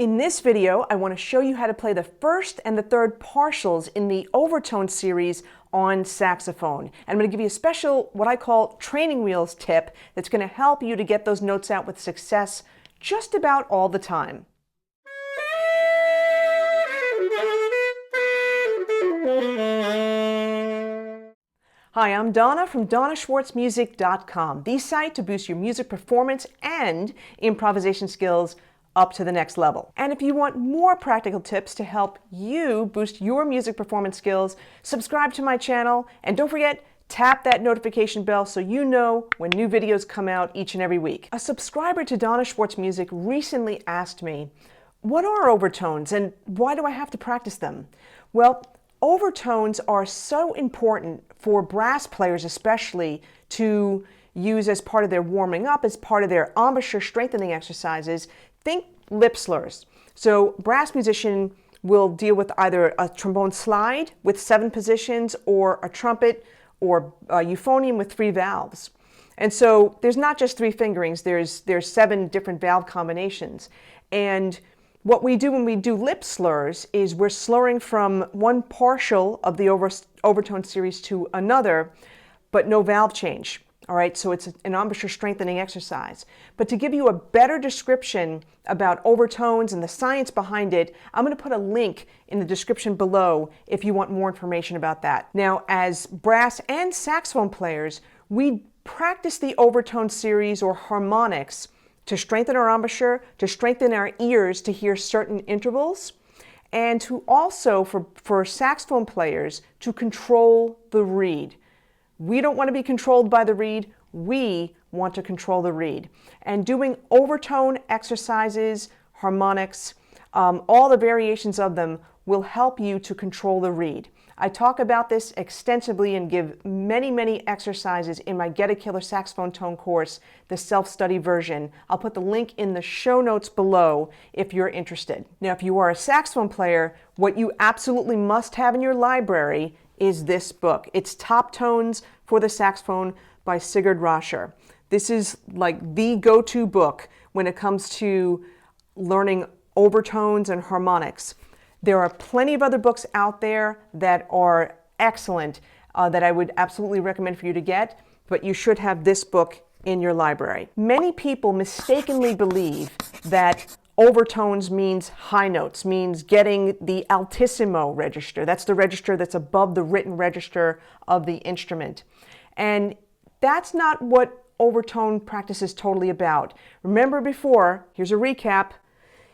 In this video, I want to show you how to play the first and the third partials in the Overtones series on saxophone. And I'm going to give you a special, what I call training wheels tip that's going to help you to get those notes out with success just about all the time. Hi, I'm Donna from DonnaSchwartzMusic.com, the site to boost your music performance and improvisation skills up to the next level. And if you want more practical tips to help you boost your music performance skills, subscribe to my channel, and don't forget, tap that notification bell so you know when new videos come out each and every week. A subscriber to Donna Schwartz Music recently asked me, what are overtones and why do I have to practice them? Well, overtones are so important for brass players especially to use as part of their warming up, as part of their embouchure strengthening exercises. Think lip slurs. So brass musician will deal with either a trombone slide with 7 positions or a trumpet or a euphonium with 3 valves. And so there's not just 3 fingerings, there's 7 different valve combinations. And what we do when we do lip slurs is we're slurring from one partial of the overtone series to another, but no valve change. All right, so it's an embouchure strengthening exercise. But to give you a better description about overtones and the science behind it, I'm going to put a link in the description below if you want more information about that. Now, as brass and saxophone players, we practice the overtone series or harmonics to strengthen our embouchure, to strengthen our ears to hear certain intervals, and to also, for saxophone players, to control the reed. We don't want to be controlled by the reed, we want to control the reed. And doing overtone exercises, harmonics, all the variations of them will help you to control the reed. I talk about this extensively and give many exercises in my Get a Killer Saxophone Tone course, the self-study version. I'll put the link in the show notes below if you're interested. Now, if you are a saxophone player, what you absolutely must have in your library is this book. It's Top Tones for the Saxophone by Sigurd Rascher. This is like the go-to book when it comes to learning overtones and harmonics. There are plenty of other books out there that are excellent that I would absolutely recommend for you to get, but you should have this book in your library. Many people mistakenly believe that overtones means high notes, means getting the altissimo register. That's the register that's above the written register of the instrument. And that's not what overtone practice is totally about. Remember before, here's a recap,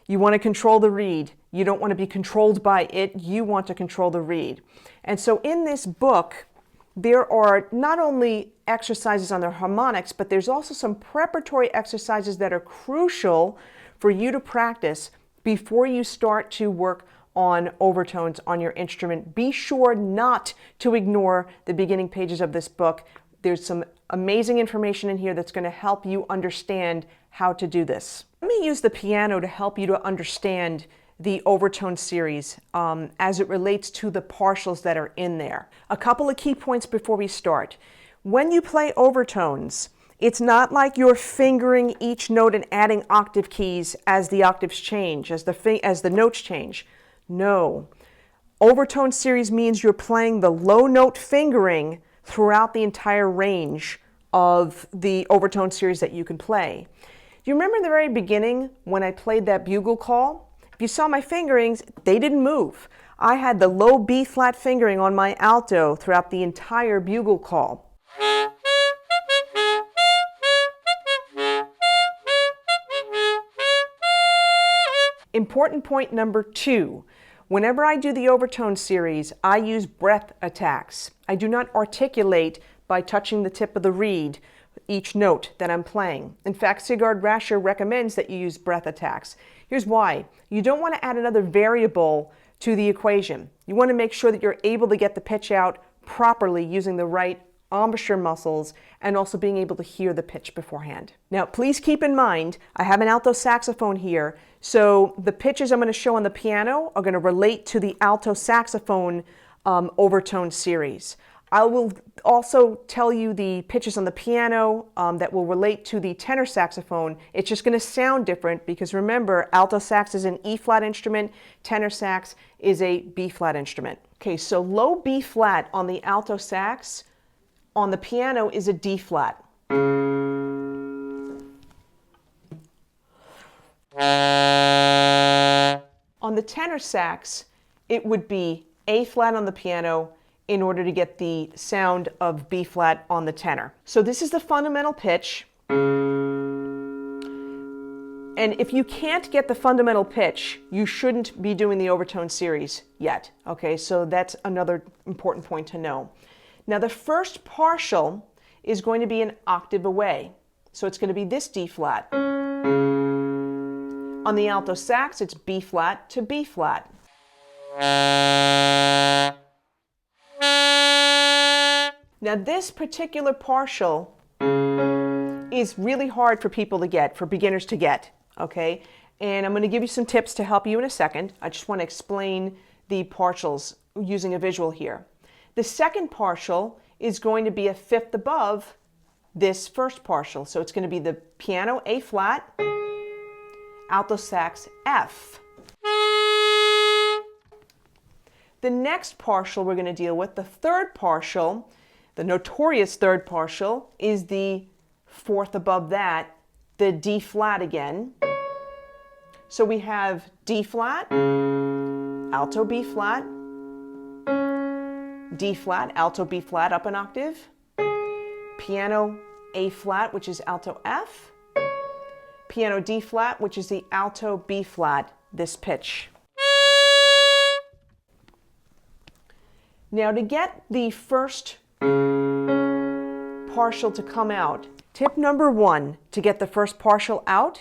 you want to control the reed. You don't want to be controlled by it, you want to control the reed. And so in this book, there are not only exercises on the harmonics, but there's also some preparatory exercises that are crucial for you to practice before you start to work on overtones on your instrument. Be sure not to ignore the beginning pages of this book. There's some amazing information in here that's going to help you understand how to do this. Let me use the piano to help you to understand the overtone series as it relates to the partials that are in there. A couple of key points before we start. When you play overtones, it's not like you're fingering each note and adding octave keys as the octaves change, as the notes change. No. Overtone series means you're playing the low note fingering throughout the entire range of the overtone series that you can play. Do you remember in the very beginning when I played that bugle call? If you saw my fingerings, they didn't move. I had the low B flat fingering on my alto throughout the entire bugle call. Important point number 2. Whenever I do the overtone series, I use breath attacks. I do not articulate by touching the tip of the reed each note that I'm playing. In fact, Sigurd Rascher recommends that you use breath attacks. Here's why. You don't want to add another variable to the equation. You want to make sure that you're able to get the pitch out properly using the right embouchure muscles and also being able to hear the pitch beforehand. Now, please keep in mind, I have an alto saxophone here, so the pitches I'm going to show on the piano are going to relate to the alto saxophone overtone series. I will also tell you the pitches on the piano that will relate to the tenor saxophone. It's just going to sound different because remember, alto sax is an E-flat instrument, tenor sax is a B-flat instrument. Okay, so low B-flat on the alto sax, on the piano is a D-flat. On the tenor sax, it would be A-flat on the piano in order to get the sound of B-flat on the tenor. So this is the fundamental pitch. And if you can't get the fundamental pitch, you shouldn't be doing the overtone series yet. Okay, so that's another important point to know. Now the first partial is going to be an octave away. So it's going to be this D-flat. On the alto sax, it's B-flat to B-flat. Now this particular partial is really hard for people to get, for beginners to get, okay? And I'm going to give you some tips to help you in a second. I just want to explain the partials using a visual here. The second partial is going to be a fifth above this first partial. So it's going to be the piano A flat, alto sax F. The next partial we're going to deal with, the third partial, the notorious third partial, is the fourth above that, the D flat again. So we have D flat, alto B flat, D flat, alto B flat up an octave, piano A flat, which is alto F, piano D flat, which is the alto B flat, this pitch. Now to get the first partial to come out, tip number one to get the first partial out,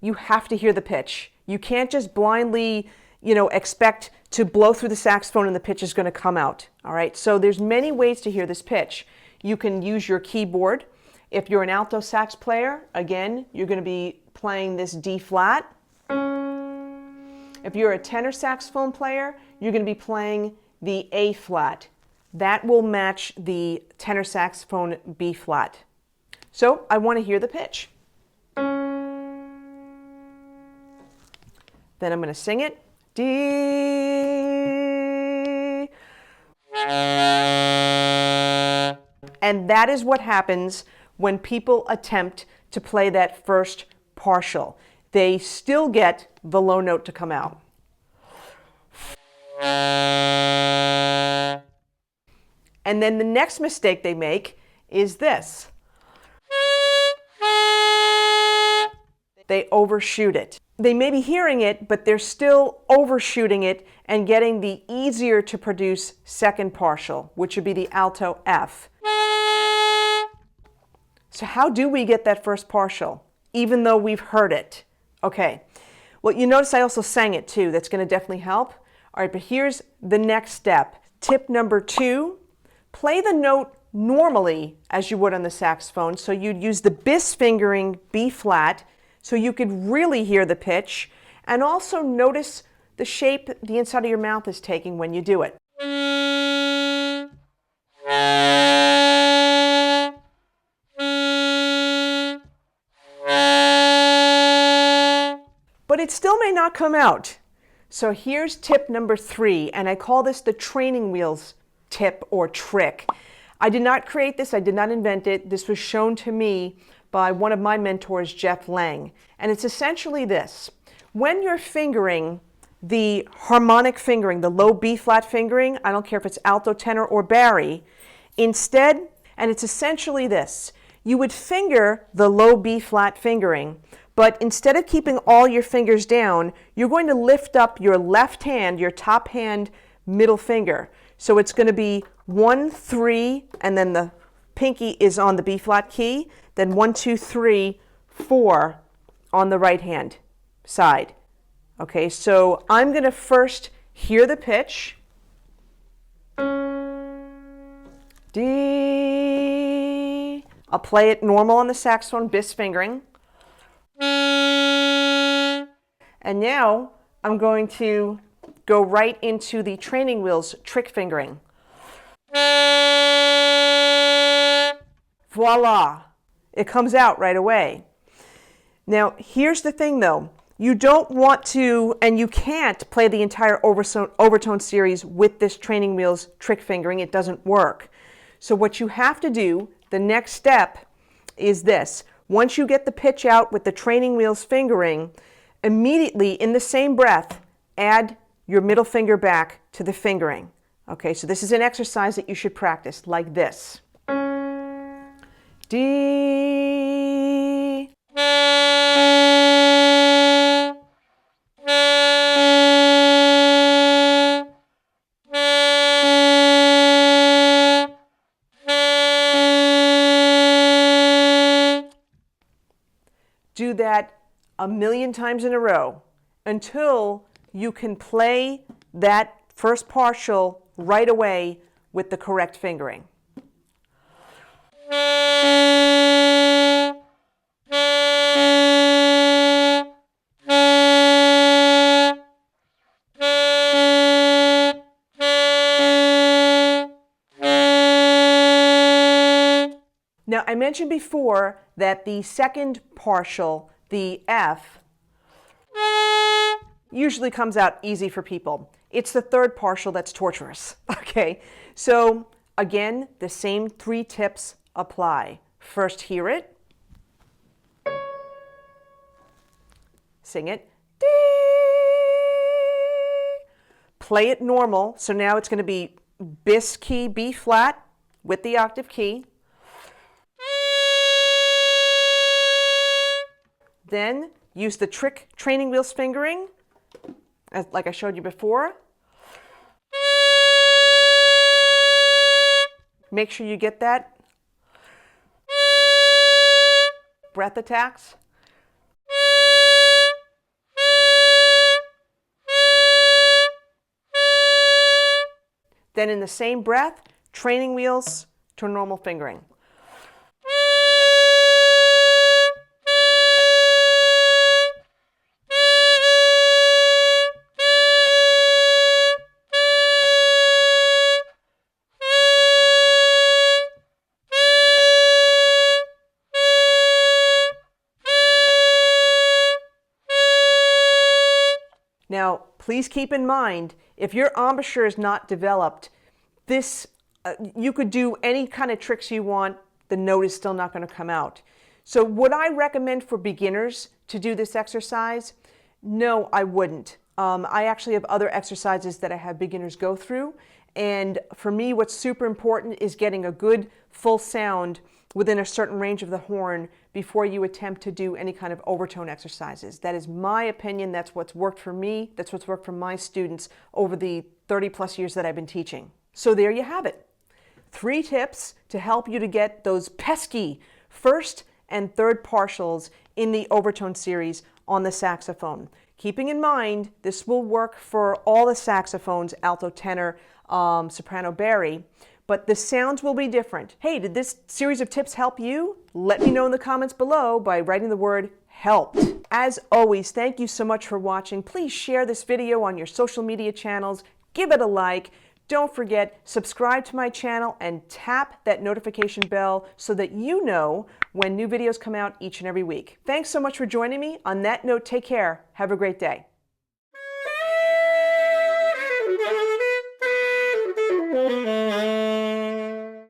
you have to hear the pitch. You can't just blindly, expect to blow through the saxophone and the pitch is going to come out. All right, so there's many ways to hear this pitch. You can use your keyboard. If you're an alto sax player, again, you're going to be playing this D flat. If you're a tenor saxophone player, you're going to be playing the A flat. That will match the tenor saxophone B flat. So I want to hear the pitch. Then I'm going to sing it. D. And that is what happens when people attempt to play that first partial. They still get the low note to come out. And then the next mistake they make is this. They overshoot it. They may be hearing it, but they're still overshooting it and getting the easier to produce second partial, which would be the alto F. So how do we get that first partial, even though we've heard it? Okay, well, you notice I also sang it too. That's going to definitely help. All right, but here's the next step. Tip number 2, play the note normally as you would on the saxophone. So you'd use the bis fingering B flat so you could really hear the pitch, and also notice the shape the inside of your mouth is taking when you do it. But it still may not come out. So here's tip number 3, and I call this the training wheels tip or trick. I did not create this, I did not invent it. This was shown to me by one of my mentors, Jeff Lang. And it's essentially this. When you're fingering the harmonic fingering, the low B flat fingering, I don't care if it's alto, tenor, or bari, instead, and it's essentially this, you would finger the low B flat fingering, but instead of keeping all your fingers down, you're going to lift up your left hand, your top hand, middle finger. So it's going to be 1, 3, and then the pinky is on the B flat key, then 1, 2, 3, 4 on the right hand side. Okay, so I'm going to first hear the pitch. D. I'll play it normal on the saxophone, bis fingering. And now I'm going to go right into the training wheels trick fingering. Voila! It comes out right away. Now, here's the thing though. You don't want to, and you can't play the entire Overtone series with this training wheels trick fingering. It doesn't work. So what you have to do, the next step, is this. Once you get the pitch out with the training wheels fingering, immediately in the same breath, add your middle finger back to the fingering. Okay, so this is an exercise that you should practice like this. D. Do that a million times in a row until you can play that first partial right away with the correct fingering. Now, I mentioned before that the second partial, the F, usually comes out easy for people. It's the third partial that's torturous. Okay, so again, the same 3 tips apply. First, hear it. Sing it. Dee. Play it normal. So now it's going to be bis key, B flat with the octave key. Then use the trick training wheels fingering, like I showed you before. Make sure you get that breath attacks. Then in the same breath, training wheels to normal fingering. Now, please keep in mind, if your embouchure is not developed, you could do any kind of tricks you want, the note is still not going to come out. So would I recommend for beginners to do this exercise? No, I wouldn't. I actually have other exercises that I have beginners go through. And for me, what's super important is getting a good full sound within a certain range of the horn before you attempt to do any kind of overtone exercises. That is my opinion. That's what's worked for me. That's what's worked for my students over the 30 plus years that I've been teaching. So there you have it. 3 tips to help you to get those pesky first and third partials in the Overtone series on the saxophone. Keeping in mind, this will work for all the saxophones, alto, tenor, soprano, bari, but the sounds will be different. Hey, did this series of tips help you? Let me know in the comments below by writing the word helped. As always, thank you so much for watching. Please share this video on your social media channels. Give it a like. Don't forget, subscribe to my channel and tap that notification bell so that you know when new videos come out each and every week. Thanks so much for joining me. On that note, take care. Have a great day.